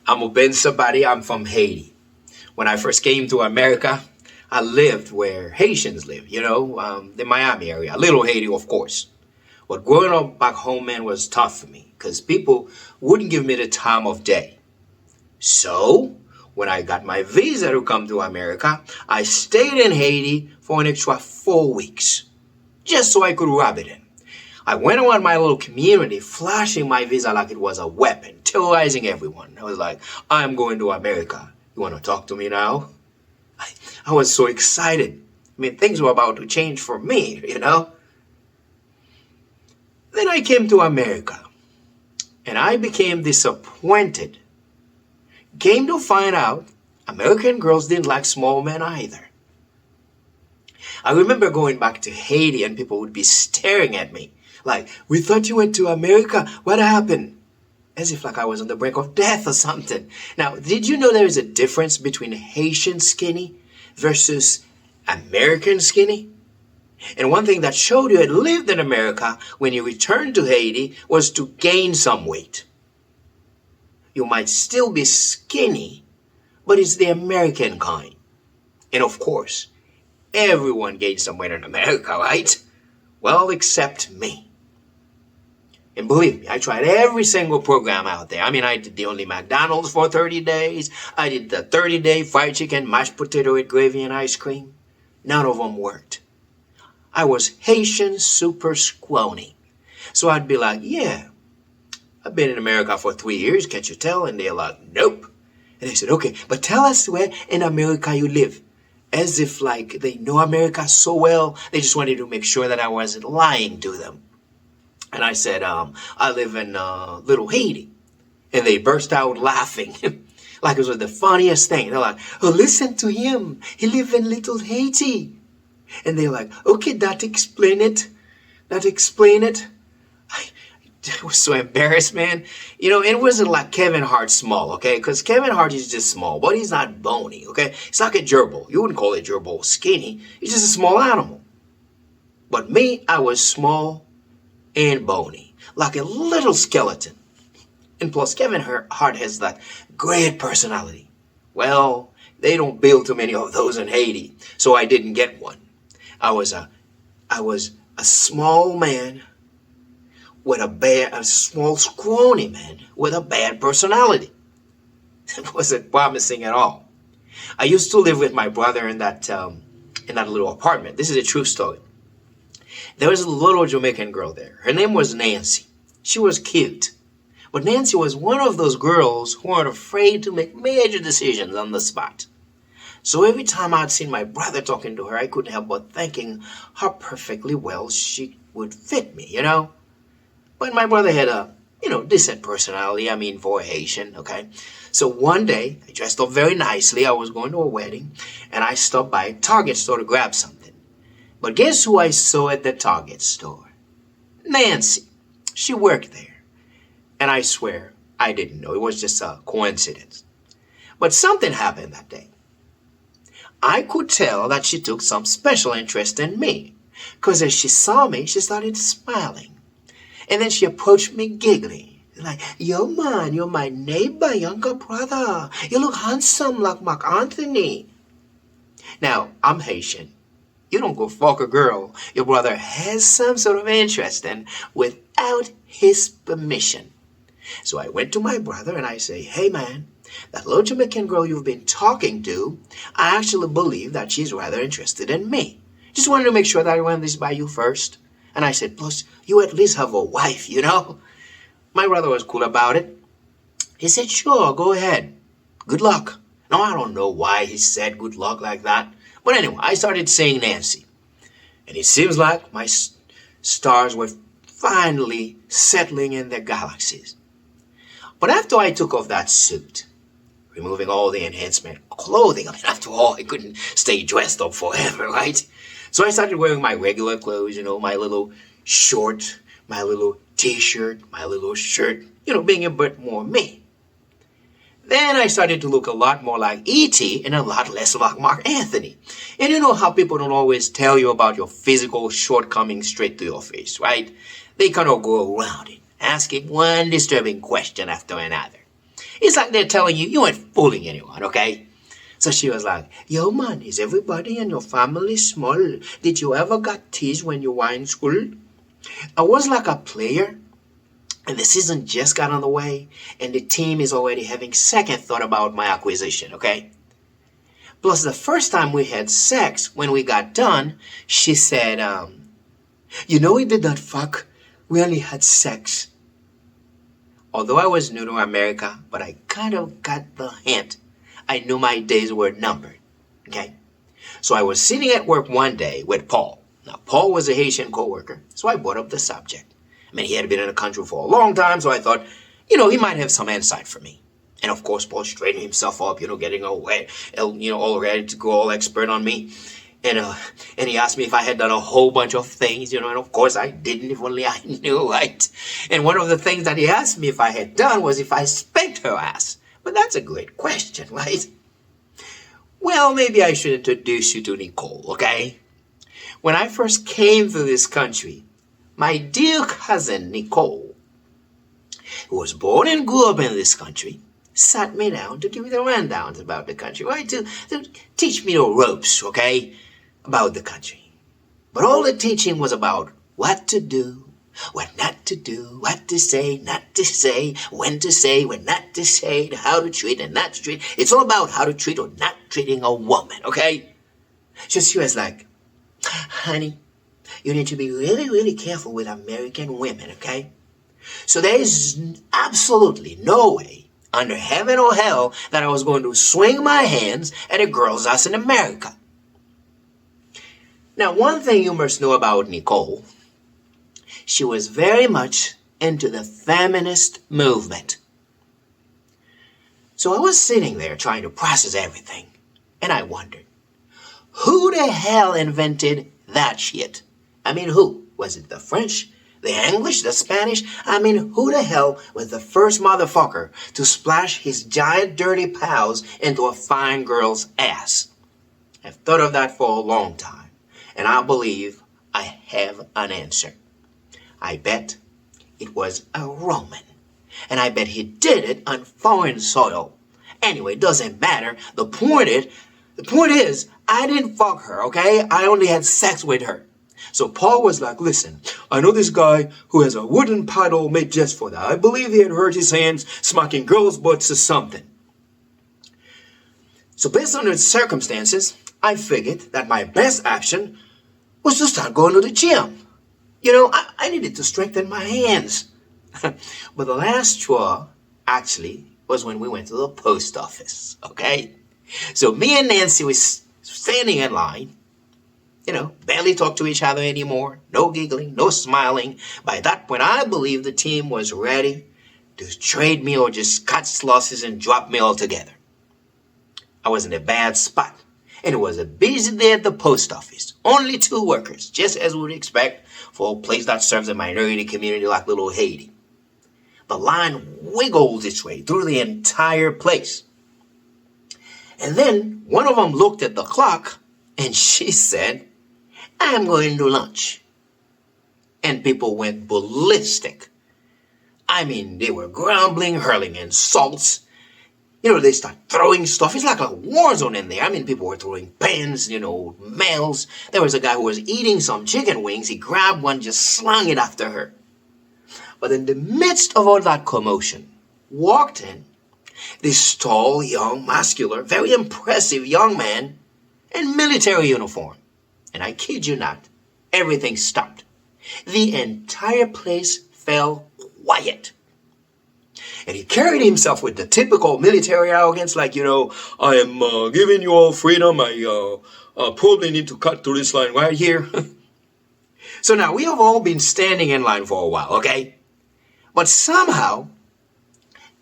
I'm Ben Sabati. I'm from Haiti. When I first came to America, I lived where Haitians live, the Miami area, little Haiti, of course. But growing up back home, man, was tough for me because people wouldn't give me the time of day. So, when I got my visa to come to America, I stayed in Haiti for an extra 4 weeks just so I could rub it in. I went around my little community flashing my visa like it was a weapon, terrorizing everyone. I was like, I'm going to America. You want to talk to me now? I was so excited. I mean, things were about to change for me. Then I came to America and I became disappointed. Came to find out American girls didn't like small men either. I remember going back to Haiti and people would be staring at me like, we thought you went to America. What happened? As if like I was on the brink of death or something. Now, did you know there is a difference between Haitian skinny versus American skinny? And one thing that showed you had lived in America when you returned to Haiti was to gain some weight. You might still be skinny, but it's the American kind. And of course, everyone gains some weight in America, right? Well, except me. And believe me, I tried every single program out there. I mean, I did the only McDonald's for 30 days. I did the 30-day fried chicken, mashed potato with gravy and ice cream. None of them worked. I was Haitian super scrawny. So I'd be like, yeah, I've been in America for 3 years, can't you tell? And they're like, nope. And they said, okay, but tell us where in America you live. As if like they know America so well, they just wanted to make sure that I wasn't lying to them. And I said, I live in Little Haiti. And they burst out laughing. Like it was the funniest thing. They're like, oh, listen to him. He lives in Little Haiti. And they're like, okay, that explain it. That explain it. I was so embarrassed, man. It wasn't like Kevin Hart small, okay? Because Kevin Hart is just small, but he's not bony, okay? It's like a gerbil. You wouldn't call a gerbil skinny. He's just a small animal. But me, I was small and bony, like a little skeleton. And plus, Kevin Hart has that great personality. Well, they don't build too many of those in Haiti, so I didn't get one. I was a small man with a small scrawny man with a bad personality. It wasn't promising at all. I used to live with my brother in that little apartment. This is a true story. There was a little Jamaican girl there. Her name was Nancy. She was cute. But Nancy was one of those girls who aren't afraid to make major decisions on the spot. So every time I'd seen my brother talking to her, I couldn't help but thinking how perfectly well she would fit me, But my brother had a, decent personality, for a Haitian, okay? So one day, I dressed up very nicely. I was going to a wedding, and I stopped by a Target store to grab something. But guess who I saw at the Target store? Nancy. She worked there. And I swear, I didn't know. It was just a coincidence. But something happened that day. I could tell that she took some special interest in me. Because as she saw me, she started smiling. And then she approached me giggling. Like, yo man, you're my neighbor, younger brother. You look handsome like Mark Anthony. Now, I'm Haitian. You don't go fuck a girl your brother has some sort of interest in without his permission. So I went to my brother and I say, hey man, that little Jamaican girl you've been talking to, I actually believe that she's rather interested in me. Just wanted to make sure that I ran this by you first. And I said, plus, you at least have a wife, My brother was cool about it. He said, sure, go ahead. Good luck. Now, I don't know why he said good luck like that. But anyway, I started saying Nancy. And it seems like my stars were finally settling in their galaxies. But after I took off that suit, removing all the enhancement clothing, after all, I couldn't stay dressed up forever, right? So I started wearing my regular clothes, my little short, my little t-shirt, my little shirt, being a bit more me. Then I started to look a lot more like E.T. and a lot less like Mark Anthony. And you know how people don't always tell you about your physical shortcomings straight to your face, right? They kind of go around it, asking one disturbing question after another. It's like they're telling you you ain't fooling anyone, okay? So she was like, yo man, is everybody in your family small? Did you ever got teased when you were in school? I was like a player, and the season just got on the way, and the team is already having second thought about my acquisition, okay? Plus, the first time we had sex, when we got done, she said, we did not fuck. We only had sex. Although I was new to America, but I kind of got the hint. I knew my days were numbered, okay? So I was sitting at work one day with Paul. Now, Paul was a Haitian coworker, so I brought up the subject. I mean, he had been in the country for a long time, so I thought, he might have some insight for me. And of course, Paul straightened himself up, getting all ready to go all expert on me. And he asked me if I had done a whole bunch of things, and of course I didn't, if only I knew, right? And one of the things that he asked me if I had done was if I spanked her ass. But that's a great question, right? Well, maybe I should introduce you to Nicole, okay? When I first came to this country, my dear cousin Nicole, who was born and grew up in this country, sat me down to give me the rundowns about the country, right? To teach me the ropes, okay, about the country. But all the teaching was about what to do, what not to do, what to say, not to say, when not to say, how to treat and not to treat. It's all about how to treat or not treating a woman, okay? So she was like, honey, you need to be really, really careful with American women, okay? So there is absolutely no way under heaven or hell that I was going to swing my hands at a girl's ass in America. Now, one thing you must know about Nicole, she was very much into the feminist movement. So I was sitting there trying to process everything, and I wondered, who the hell invented that shit? I mean, who? Was it the French, the English, the Spanish? I mean, who the hell was the first motherfucker to splash his giant dirty pals into a fine girl's ass? I've thought of that for a long time, and I believe I have an answer. I bet it was a Roman, and I bet he did it on foreign soil. Anyway, it doesn't matter. The point is, I didn't fuck her, okay? I only had sex with her. So Paul was like, listen, I know this guy who has a wooden paddle made just for that. I believe he had hurt his hands smacking girls' butts or something. So based on the circumstances, I figured that my best option was to start going to the gym. I needed to strengthen my hands. But the last straw, actually, was when we went to the post office, okay? So me and Nancy was standing in line, barely talk to each other anymore. No giggling, no smiling. By that point, I believe the team was ready to trade me or just cut losses and drop me altogether. I was in a bad spot, and it was a busy day at the post office. Only 2 workers, just as we would expect for a place that serves a minority community like little Haiti. The line wiggled its way through the entire place. And then one of them looked at the clock, and she said, I'm going to lunch. And people went ballistic. I mean, they were grumbling, hurling insults. They start throwing stuff. It's like a war zone in there. I mean, people were throwing pens, mails. There was a guy who was eating some chicken wings. He grabbed one, just slung it after her. But in the midst of all that commotion, walked in this tall, young, muscular, very impressive young man in military uniform. And I kid you not, everything stopped. The entire place fell quiet. And he carried himself with the typical military arrogance, like, I am giving you all freedom. I probably need to cut through this line right here. So now we have all been standing in line for a while, okay? But somehow,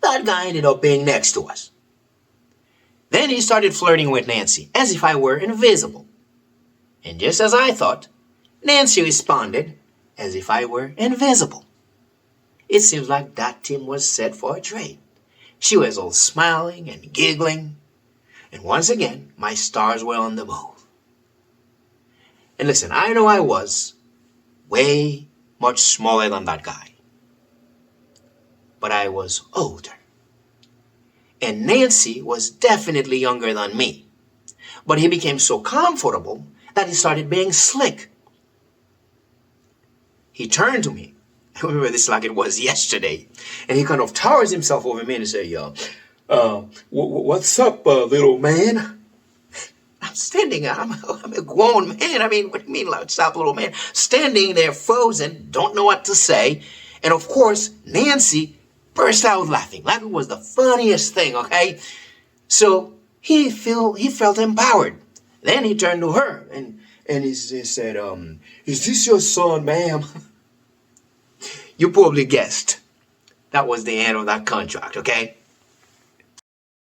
that guy ended up being next to us. Then he started flirting with Nancy, as if I were invisible. And just as I thought, Nancy responded, as if I were invisible. It seems like that team was set for a trade. She was all smiling and giggling. And once again, my stars were on the move. And listen, I know I was way much smaller than that guy. But I was older. And Nancy was definitely younger than me. But he became so comfortable that he started being slick. He turned to me. I remember this like it was yesterday. And he kind of towers himself over me and said, what's up, little man? I'm standing there. I'm a grown man. I mean, what do you mean, like, stop, little man? Standing there frozen, don't know what to say. And of course, Nancy burst out laughing. Like it was the funniest thing, okay? So he felt empowered. Then he turned to her and he said, is this your son, ma'am? You probably guessed. That was the end of that contract, okay?